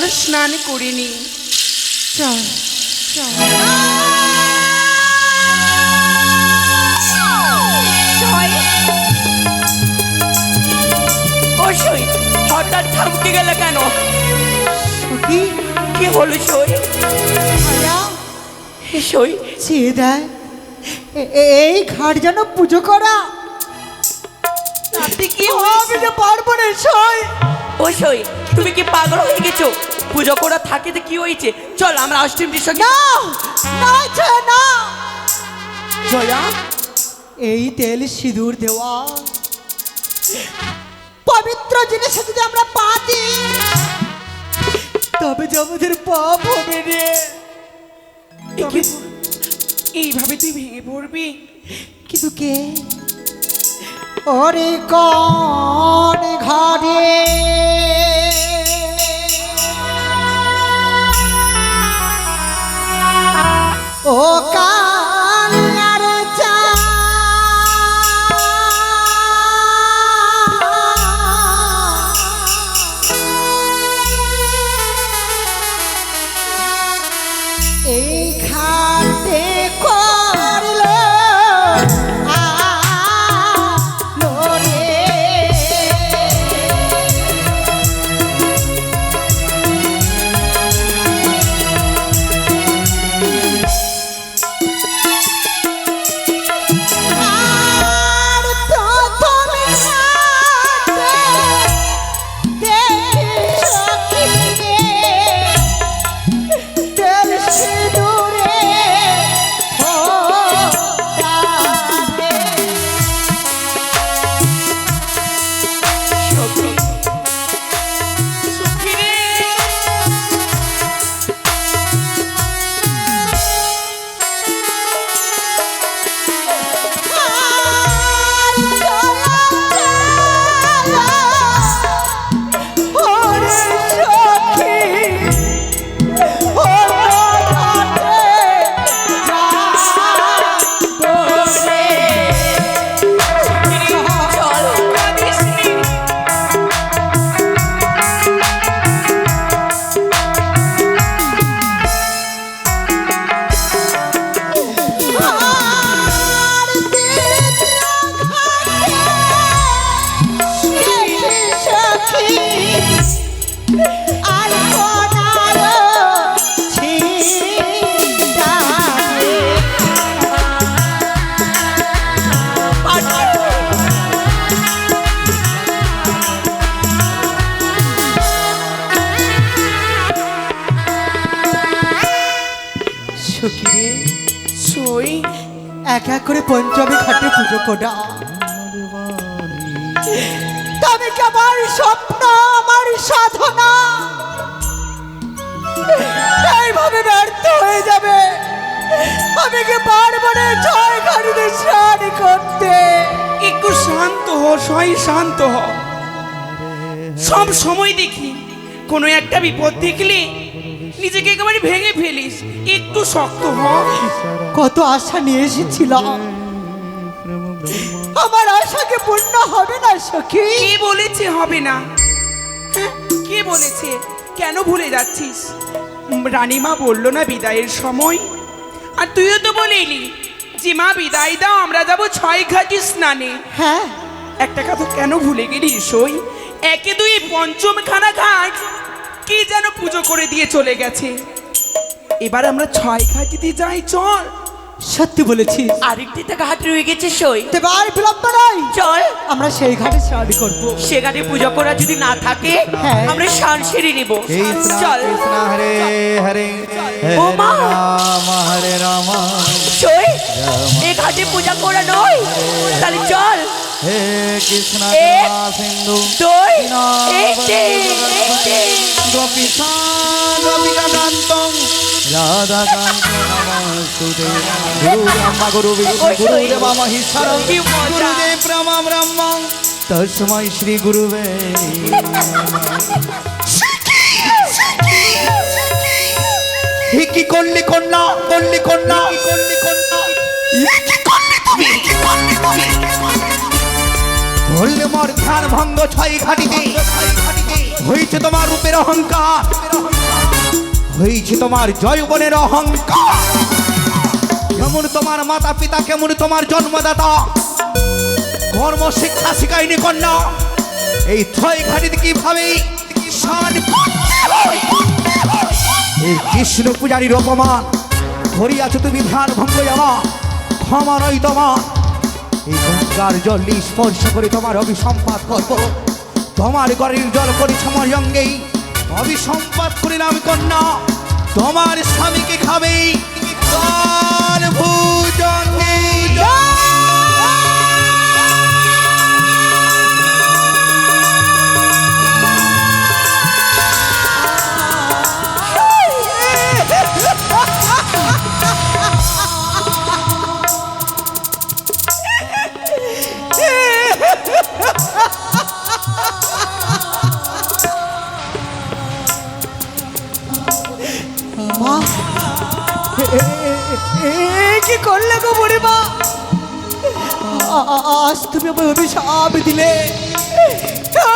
চলো স্নান করে নি। চল চল। ও সই, হঠাৎ থমকে গেলে কেন? সখী কি হলো সই? সই চেয়ে দেয় এই ঘাট যেন পুজো করা। আপনি কি আমি যে পারবো না সই। ও সই, তুমি কি পাগল হয়ে গেছো? পুজো করা থাকিতে কি হয়েছে? চল আমরা অষ্টমীর সঙ্গে। না না ছায়া না। জয়া, এই তেল সিঁদুর দেওয়া পবিত্র জিনিসে যদি আমরা পা দিই তবে যে আমাদের পাপ হবে রে। এইভাবে তুই ভেঙে পড়বি? কিন্তু কে ওরে কোন ঘরে ও কালিয়ার চা এই ঘাটে করল আলোরে। আর প্রথম ঘাটে দেখি তেল সিঁদুরে ফোটাবে। সখী, সখী রে। আর চলা চলা ওরে সখী ওরে ঘাটে যাবো রে। চল, কাঁদিস নি। আর দ্বিতীয় ঘাটে দেখি সখী আর কোনারো ছিটাবে। সখী রে সই, এক এক করে পঞ্চমী ঘাটে পুজো করা তবে কি আমার স্বপ্ন আমার সাধনা এইভাবে ব্যর্থ হয়ে যাবে? আমি কি পারবো না ছয় ঘাটিতে স্নান করতে? একটু শান্ত হ সই, শান্ত হ। সব সময় দেখি কোনো একটা বিপদ দেখলে নিজেকে একেবারে ভেঙে ফেলিস। একটু শক্ত হ। কত আশা নিয়ে এসেছিলাম, আমার আশাকে পূর্ণ হবে না সখী। কে বলেছে হবে না? হ্যাঁ, কে বলেছে? কেন ভুলে যাচ্ছিস? রানীমা বললো না বিদায়ের সময়? আর তুইও তো বলিলি যে মা বিদায় দাও, আমরা যাবো ছয় ঘাটি স্নানে। হ্যাঁ একটা কথা কেন ভুলে গেলি সই? একে দুই পঞ্চমখানা ঘাট কি যেন পুজো করে দিয়ে চলে গেছে। এবার আমরা ছয় ঘাটিতে যাই, চল। সত্যি বলেছিস। আরেকটিতে ঘাট রয়ে গেছে সই, এবার বিলম্ব নয়, চল। আমরা সেই ঘাটে স্নান করবো। সে ঘাটে পুজো করা যদি না থাকে হ্যাঁ। আমরা স্নান সেরে নিব। কৃষ্ণ চল কৃষ্ণ হরে হরে ও মা। হরে রাম হরে রাম সই, এই ঘাটে পূজা করা নয়, তাহলে চল। হে কৃষ্ণ এক, করুণা সিন্ধু দুই, এইটে, এইটে। গোপীশা গোপিকাকান্তং রাধাকান্ত নমস্তুতে গুরু ব্রহ্মা গুরু বিষ্ণু গুরুদেব মহেশ্বরং কি মজা। গুরুদেব ব্রহ্মা ব্রহ্মং তস্मै শ্রী গুরুবে হে কি করলি কন্যা, করলি কন্যা, করলি কন্যা, এ কি করলি তুমি, কি করলি তুমি? বললে মোর ধ্যান ভঙ্গ ছয় ঘাটিতে হয়েছে তোমার রূপের অহংকার, হয়েছে তোমার জয়বনের অহংকার। যেমন তোমার মাতা পিতা, কেমন তোমার জন্মদাতা, কর্ম শিক্ষা শিখায়নি কন্যা। এই ছয় ঘাটিতে কিভাবে শান করতে হয়, এই কৃষ্ণ পূজারীর অপমান করিয়াছ তুমি। ধ্যান ভঙ্গ যাওয়া ক্ষমা নয় তোমার। এই গঙ্গার জল স্পর্শ করে তোমার অভিসম্পাত করব। তোমার ঘরের জল পরিছমর অঙ্গেই অভিসম্পাত করিলাম কন্যা। তোমার স্বামীকে খাবে তার ভুজঙ্গে। মা, কি করলে গো বুড়িমা? আজ তুমি আমার অভিশাপ দিলে,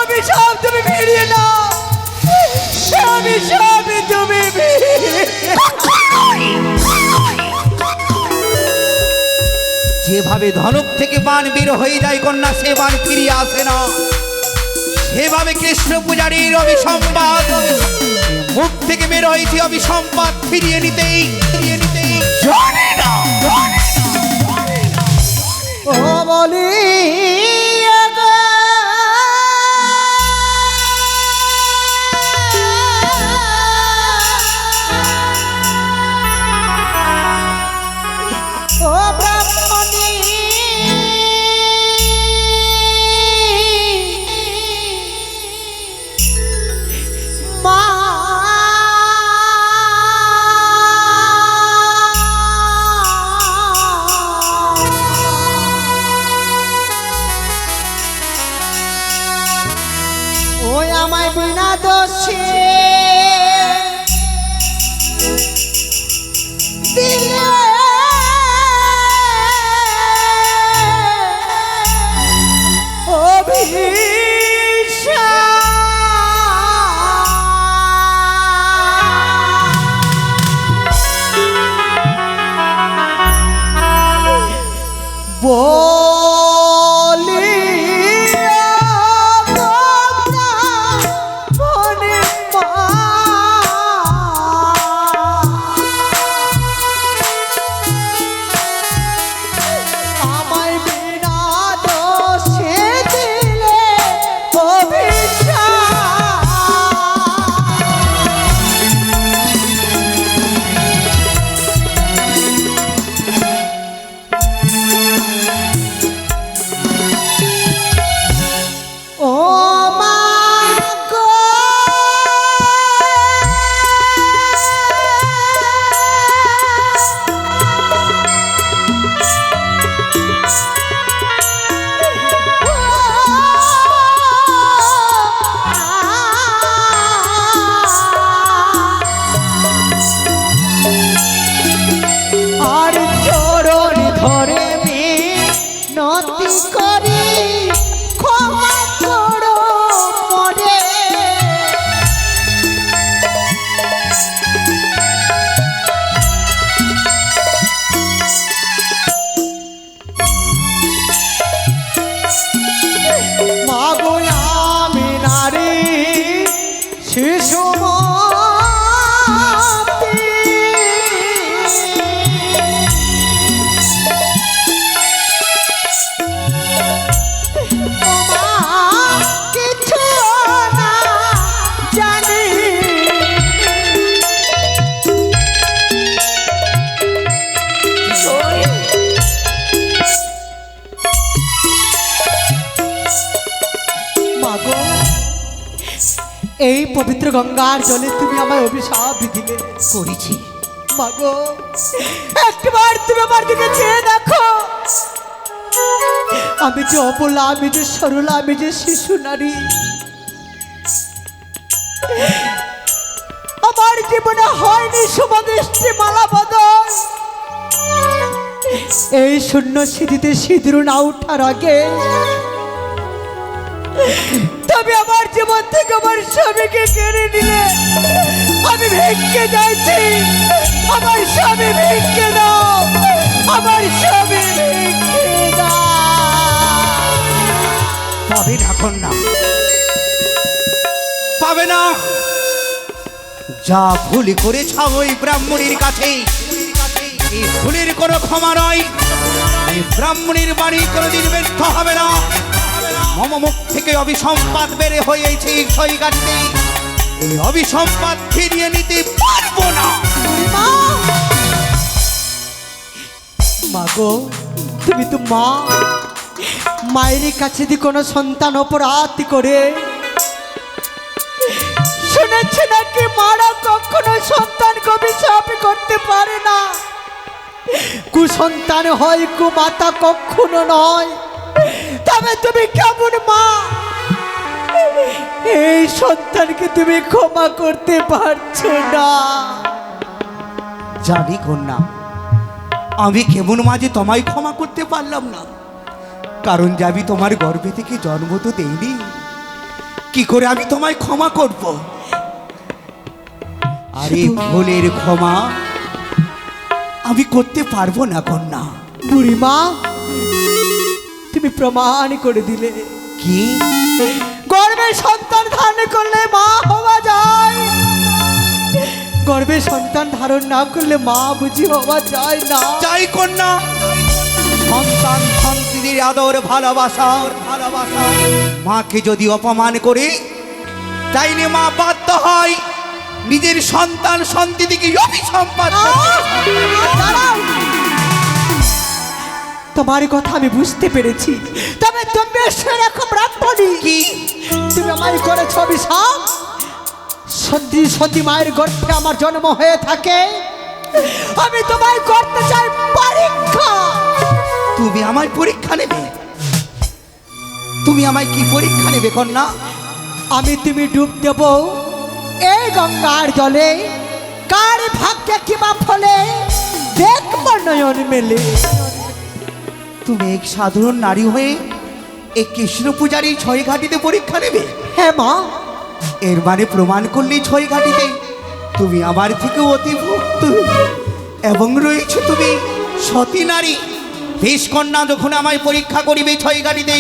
অভিশাপ তুমি ফিরিয়ে নাও, অভিশাপ তুমি যেভাবে ধনুক থেকে বাণ বের হয়ে যায় কন্যা, সে বাণ ফিরিয়ে আসে না। সেভাবে কৃষ্ণ পূজারীর অভিসম্পাদ মুখ থেকে বের হয়েছে, অভিসম্পাদ ফিরিয়ে নিতেই জানে না। ও বলি ও ব্রাহ্মণী, মা ওই আমায় বিনা দোষে দিলে এই পবিত্র গঙ্গার জলে তুমি আমায় অভিশাপ দিলে। করেছি মাগো, একবার তুমি আমার দিকে চেয়ে দেখো। আমি যে অবলা, আমি যে সরলা, আমি যে শিশু নারী। আমার জীবনে হয়নি শুভদৃষ্টি মালা বদল। এই শূন্য স্মৃতিতে সিঁদুর না উঠার আগে তবে আমার জীবন থেকে আমার স্বামীকে কেড়ে নিলে আমি ভেঙে যাচ্ছি। আমার স্বামী ভেঙে দাও, আমার স্বামী ভেঙে দাও। পাবে না কন্যা, পাবে না। যা ভুল করেছ ওই ব্রাহ্মণীর কাছে, এই ভুলের কোনো ক্ষমা নয়। এই ব্রাহ্মণীর বাণী কোনোদিন ব্যর্থ হবে না। মম মুখ থেকে অভিসম্পাদ বেড়ে হয়েছে সইগাতে, এই অভিসম্পাদ ফিরিয়ে নিতে পারবো না। মা গো, তুমি তো মা। মায়ের কাছে দি কোনো সন্তান অপরাধ করে শুনেছি নাকি মারা কখনো সন্তানকে অভিশাপ করতে পারে না। কুসন্তান হয় কুমাতা কখনো নয়। তবে তুমি কেমন মা, এই সন্তানকে তুমি ক্ষমা করতে পারছো না? জানি কন্যা, আমি কেমন মাঝে তোমায় ক্ষমা করতে পারলাম না, কারণ যে আমি তোমার গর্ভে থেকে জন্ম তো দেইনি। কি করে আমি তোমায় ক্ষমা করব? আরে ভুলের ক্ষমা আমি করতে পারবো না কন্যা। বুড়িমা, তুমি প্রমাণ করে দিলে কি গর্ভে সন্তান ধারণ করলে মা হওয়া যায়, গর্ভে সন্তান ধারণ না করলে মা বুঝি হওয়া যায় না? চাই কন্যা, সন্তান সন্ততির আদর ভালোবাসা মাকে যদি অপমান করে তাইলে মা বাধ্য হয় নিজের সন্তান সন্ততিকে অভিসম্পাদ করতে। দাঁড়াও, তোমার কথা আমি বুঝতে পেরেছি। তবে তুমি সেরকম ব্রাহ্মণী কি তুমি আমায় করেছ অভিশাপ। সত্যি সত্যি মায়ের গর্ভে আমার জন্ম হয়ে থাকে, আমি তোমায় করতে চাই পরীক্ষা। তুমি আমায় পরীক্ষা নেবে? তুমি আমায় কি পরীক্ষা নেবে কন্যা? আমি তুমি ডুব দেব এই গঙ্গার জলে, কার ভাগ্যে কিবা ফলে দেখব নয়ন মেলে। তুমি এক সাধারণ নারী হয়ে এই কৃষ্ণ পূজারী ছয় ঘাটিতে পরীক্ষা নেবে? হ্যাঁ মা। এর মানে প্রমাণ করলে ছয় ঘাটিতে তুমি আমার থেকে অতি ভক্ত এবং রয়েছে তুমি সতী নারী। বেশ কন্যা, যখন আমায় পরীক্ষা করিবে ছয় ঘাটিতে,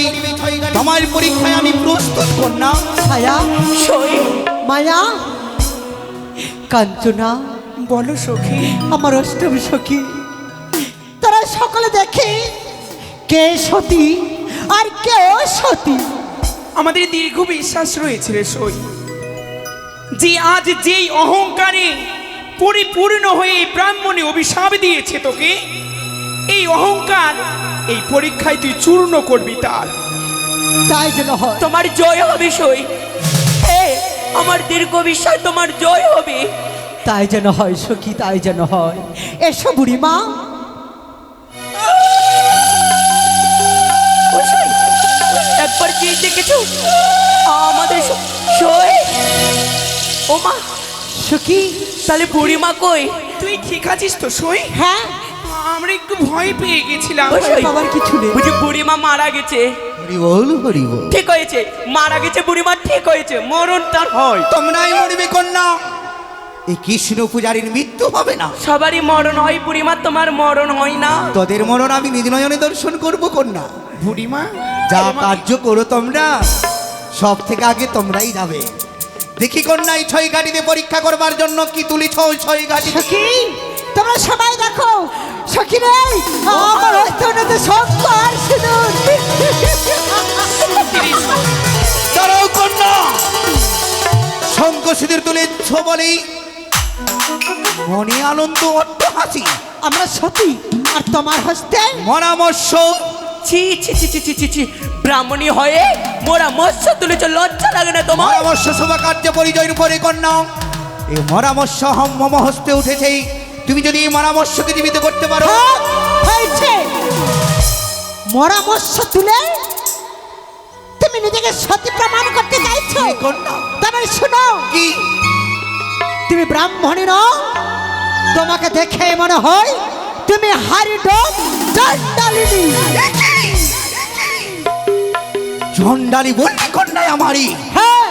তোমার পরীক্ষায় আমি প্রস্তুত কন্যা। ছায়া, মায়া, কাঞ্চনা, বলো সখী। আমার অষ্টম সখী, তারা সকলে দেখে কে সতী আর কে অসতী। আমাদের দীর্ঘ বিশ্বাস রয়েছে রে সই, যে আজ যেই অহংকারে পরিপূর্ণ হয়ে এই ব্রাহ্মণে অভিশাপ দিয়েছে তোকে, এই অহংকার এই পরীক্ষায় তুই চূর্ণ করবি তার। তাই যেন হয়। তোমার জয় হবে সই। আমার দীর্ঘ বিশ্বাস তোমার জয় হবে। তাই যেন হয় সখী, তাই যেন হয়। এসো বুড়িমা। একবার চেয়ে দেখেছো আমাদের সই? ও মা, সখী, তাহলে বুড়িমা কই? তুই ঠিক আছিস তো সই? হ্যাঁ, আমরা একটু ভয় পেয়ে গেছিলাম। ওই সই। বাবার কিছু নেই। বুঝি বুড়িমা মারা গেছে? হরি বল, হরি বল। ঠিক হয়েছে, মারা গেছে বুড়িমা, ঠিক হয়েছে, মরণ তার হয়। তোমরাই মরবে কন্যা, এই কৃষ্ণ পূজারীর মৃত্যু হবে না। সবারই মরণ হয় বুড়িমা, তোমার মরণ হয় না। তোদের মরণ আমি নিজ নয়নে দর্শন করবো কন্যা। বুড়িমা, যা কার্য করো তোমরা, সব থেকে আগে তোমরাই যাবে। দেখি কন্যা, এই ছয় ঘাটিতে পরীক্ষা করবার জন্য কি তুলিছ ওই ছয় ঘাটি? সখী, তোমরা সবাই দেখো। সখী রে, আমার অস্তনতে শঙ্কর সিঁদুর। দাঁড়াও কন্যা, শঙ্খ সিঁদুর তুলেছ বলেই মনে আনন্দ অট্ট হাসি। আমরা সতী আর তোমার হস্তে মরামর্শ। ছি ছি ছি ছি ছি ছি ছি, ব্রাহ্মণী হয়ে মোরা মৎস্য তুলেছ, লজ্জা লাগে না তোমার? মরামর্শ শোভা কার্য পরিচয়ের উপরে কন্যা, এই মরামর্শ মম হস্তে উঠেছে। তুমি যদি এই মরামর্শকে জীবিত করতে পারো। হয়েছে মরামর্শ তুলে তুমি নিজেকে সতী প্রমাণ করতে চাইছো কন্যা তবে শুনো, কি তুমি ব্রাহ্মণী নও। তোমাকে দেখে মনে হয় তুমি হারিডোম চণ্ডালিনী। চণ্ডালী বন্দি কন্যায় আমারই। হ্যাঁ,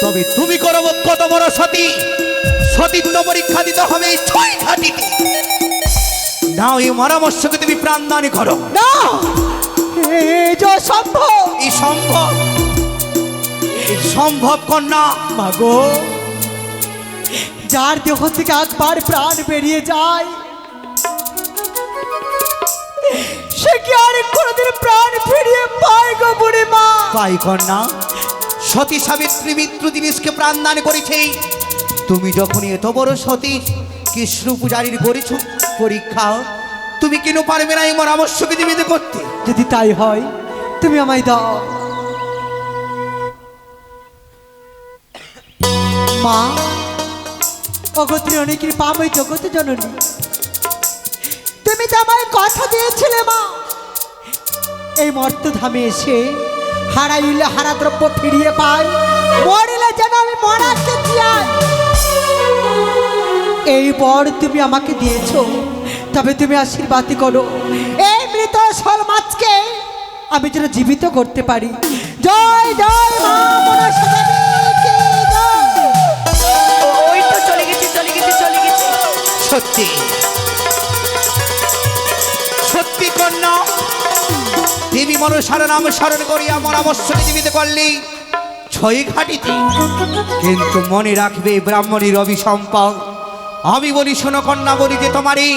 তবে তুমি করব কত বড় সতী? সতীত্ব পরীক্ষা দিতে হবে এই 6 ঘাটিতে। নাও এই মরামর্শকে তুমি প্রাণদান করো। না, এই যে সম্ভব। এই সম্ভব, এই সম্ভব কন্যা। মাগো, যার দেহ থেকে একবার প্রাণ বেরিয়ে যায় সে কি আর কোনোদিন প্রাণ ফিরিয়ে পায় গো বুড়িমা? পাই কন্যা, সতী সাবিত্রী মিত্র জিনিসকে প্রাণদান করেছে। তুমি যখন এত বড় সতী কৃষ্ণ পূজারীর করেছ পরীক্ষা, তুমি কেন পারবে না এই মরামর্শকে জীবিত করতে? যদি তাই হয় তুমি আমায় দাও। মা, অগত্রী অনেকের পামই জগত জননী, তুমি তো আমায় কথা দিয়েছিলে মা, এই মর্তধামে এসে হারাইলে হারা দ্রব্য ফিরিয়ে পাই, মরিলে যেন আমি মরাতে চাই। এই বর তুমি আমাকে দিয়েছো, তবে তুমি আশীর্বাদ করো এই মৃত সলমাছকে আমি যেন জীবিত করতে পারি। জয় জয় মা মনসা দেবী কি জয়। ওই তো চলে গেছে, চলে গেছে, চলে গেছে। সত্যি সত্যি কন্যা, দেবী মনসার নাম স্মরণ করিয়া মরামর্শকে জীবিত করলি 6 ঘাটিতে। কিন্তু মনে রাখবে ব্রাহ্মণীর অভিসম্পাদ। আমি বলি শোনো কন্যা, বলি যে তোমারই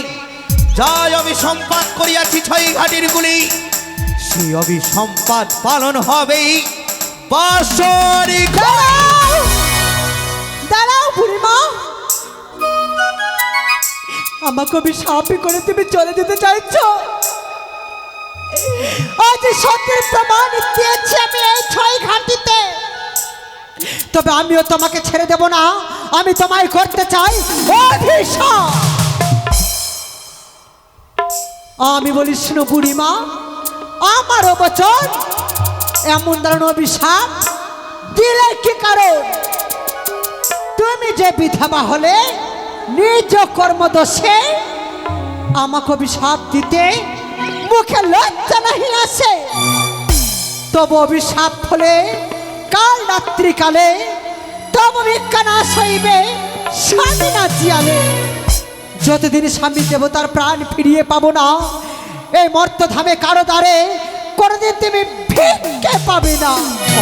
যাই অভিসম্পাদ করিয়াছি 6 ঘাটির গুলি, সেই অভিসম্পাদ পালন হবেই বাৎসরিক। দাঁড়াও বুড়িমা, আমাকে অভিশাপ করে তুমি চলে যেতে চাইছো? আজ সত্যের প্রমাণ দিয়েছি আমি এই 6 ঘাটিতে, তবে আমিও তোমাকে ছেড়ে দেব না। আমি তোমায় করতে চাই অভিশাপ। আমি বলি শোনো বুড়িমা, আমার বচন এমন ধরনের অভিশাপ দিলে কি কারণ? তুমি যে বিধবা হলে নিজ কর্মদোষে আমাকে অভিশাপ দিতে মুখে লজ্জা নাহি আসে, তবু অভিশাপ হলে কাল রাত্রিকালে তব ভিক্ষা না সইবে স্বামী না জিয়ালে। যতদিন স্বামী দেবতার প্রাণ ফিরিয়ে পাবো না এই মর্তধামে কারো দ্বারে কোনোদিন তুমি ভিক্ষে পাবে না।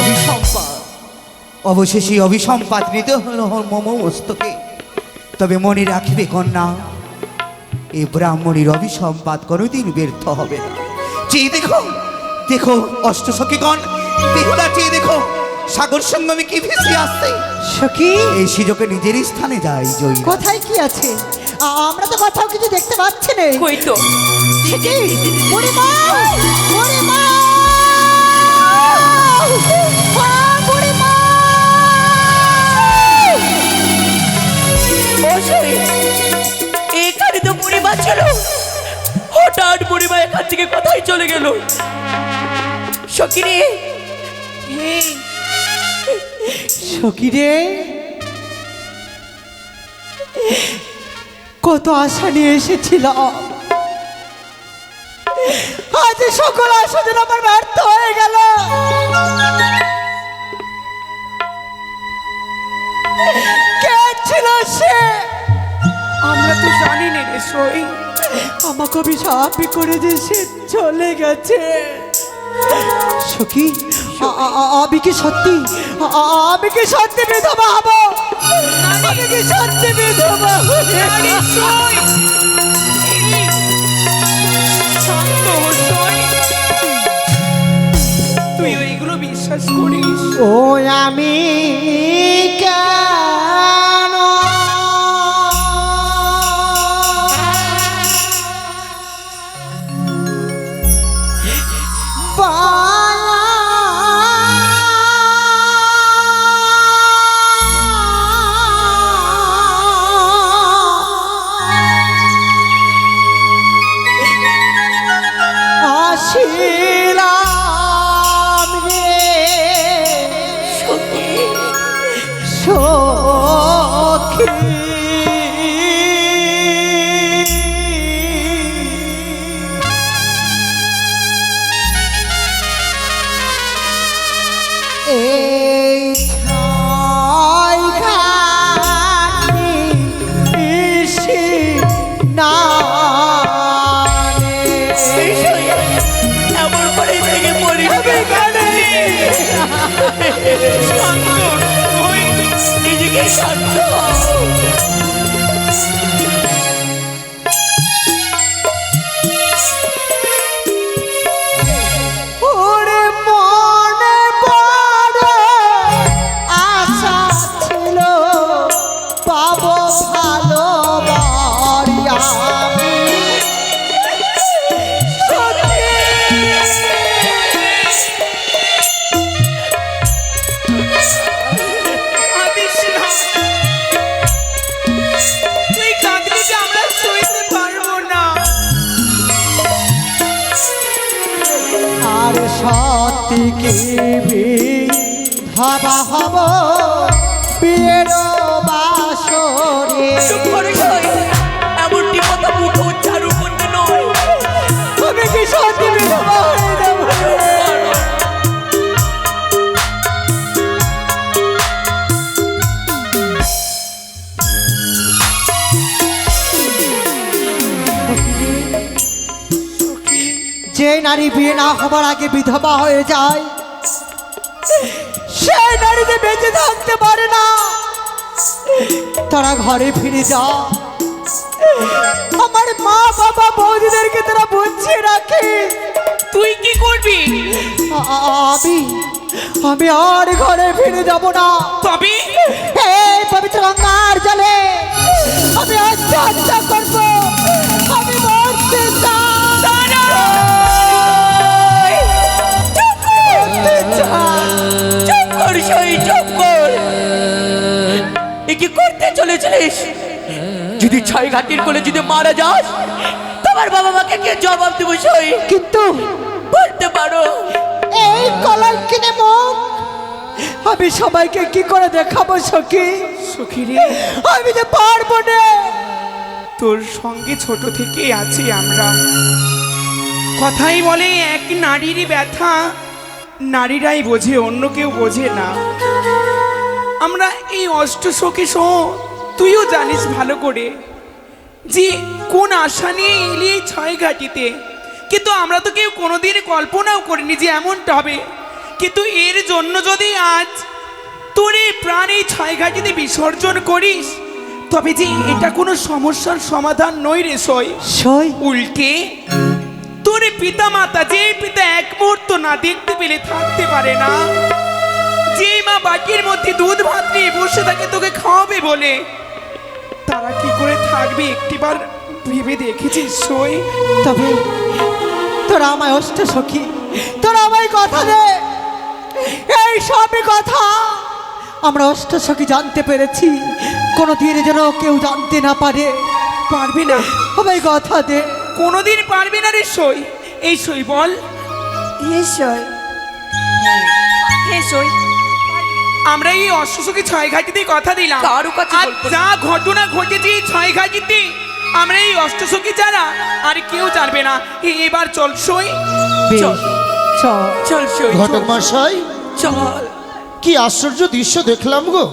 অভিসম্পাদ, অবশেষে অভিসম্পাদ নিতে হলো মম মস্তকে। তবে মনে রাখবে কন্যা, এই ব্রাহ্মণীর অভিসম্পাদ কোনোদিন ব্যর্থ হবে না। চেয়ে দেখো, দেখো অষ্টসখীগণ, বেহুলা চেয়ে দেখো সাগর সঙ্গমে কি ভেসে আসছে। সখী, এই সুযোগে নিজের স্থানে যাই জয়ী। কোথায় কি আছে? আমরা তো কোথাও কিছু দেখতে পাচ্ছি না। কই তো সখী, বুড়িমা, বুড়িমা, বুড়িমা। ও সরি, এখানে তো বুড়িমা ছিল, হঠাৎ বুড়িমা এখান থেকে কোথায় চলে গেল? সকিরে, সখী রে, কত আশা নিয়ে এসেছিলাম, আজ সকল আশা যেন আমার ব্যর্থ হয়ে গেল। কে ছিল সে? আমরা তো জানি না রে সই। আমাকে অভিশাপই করে যে সে চলে গেছে। সখী, আমি কি সত্যি, আমি কি সত্যি বিধবা হব? আমি কি সত্যি বিধবা হব? আরে সই, শান্ত হ সই। তুই ওইগুলো বিশ্বাস করিস? ও আমি কেন আসিলাম রে সখী। সখী শান্ত হও। ওরে মনে বড় আশা ছিল পাবো ভালো বাড়ি আমি সখী। কাঁদিস না। তুই কাঁদলে যে আমরা সইতে পারবো না। আর সত্যি কি ভাবা হব বিয়ের বাসরে। চুপ করে সই, এমনটি কথা মুখে উচ্চারণ করতে নয়। আমি কি সত্যি বিধবা হয়ে যাবো? যে নারী বিয়ে না হবার আগে বিধবা হয়ে যায় সেই নারীতে বেঁচে থাকতে পারে না। তারা ঘরে ফিরে যা, আমার মা বাবা বৌদিদেরকে তারা বুঝিয়ে রাখে। তুই কি করবি? আমি আমি আর ঘরে ফিরে যাব না। তবে এই পবিত্র গঙ্গার জলে আমি আত্মহত্যা করব। আমি মরতে চাই। চুপ কর সই, চুপ কর। এ কি করতে চলেছিলিস? যদি ছয় ঘাটির কোলে যদি মারা যাস, তোমার বাবা মাকে কে জবাব দেবো সই? কিন্তু বলতে পারো এই কলঙ্কিনী মুখ আমি সবাইকে কি করে দেখাবো সখী? সখী রে, আমি যে পারবো না। তোর সঙ্গে ছোট থেকে আছি আমরা। কথাই বলে এক নারীরই ব্যথা নারীরাই বোঝে, অন্য কেউ বোঝে না। আমরা এই অষ্টসখী সহ তুইও জানিস ভালো করে যে কোন আশা নিয়ে এলি এই ছয় ঘাটিতে। কিন্তু আমরা তো কেউ কোনোদিন কল্পনাও করিনি যে এমনটা হবে। কিন্তু এর জন্য যদি আজ তোর এই প্রাণ এই ছয় ঘাটিতে বিসর্জন করিস, তবে যে এটা কোনো সমস্যার সমাধান নয় রে সই। সই উল্টে তোর পিতা মাতা, যে পিতা এক মুহূর্ত না দেখতে পেলে থাকতে পারে না, যে মা বাটির মধ্যে দুধ ভাত নিয়ে বসে থাকে তোকে খাওয়াবে বলে, তারা কি করে থাকবে একটিবার ভেবে দেখেছিস সই? তবে তোরা আমায় অষ্ট সখী, তোরা আমায় কথা দে। এই সবই কথা আমরা অষ্ট সখী জানতে পেরেছি, কোনো দিন যেন কেউ জানতে না পারে। পারবে না? আমায় কথা দে। কোনোদিন পারবে না রে সই। এই সই বল। আমরা এই অশ্বসখী ছয় ঘাটিতে কথা দিলাম, কারো কাছে আর বলবো না। যা ঘটনা ঘটেছে এই ছয় ঘাটিতে আমরা এই অষ্টসখী ছাড়া আর কেউ জানবে না। এবার চল সই। চল চল চল সই, ঘটক মশাই, চল। কি আশ্চর্য দৃশ্য দেখলাম গো।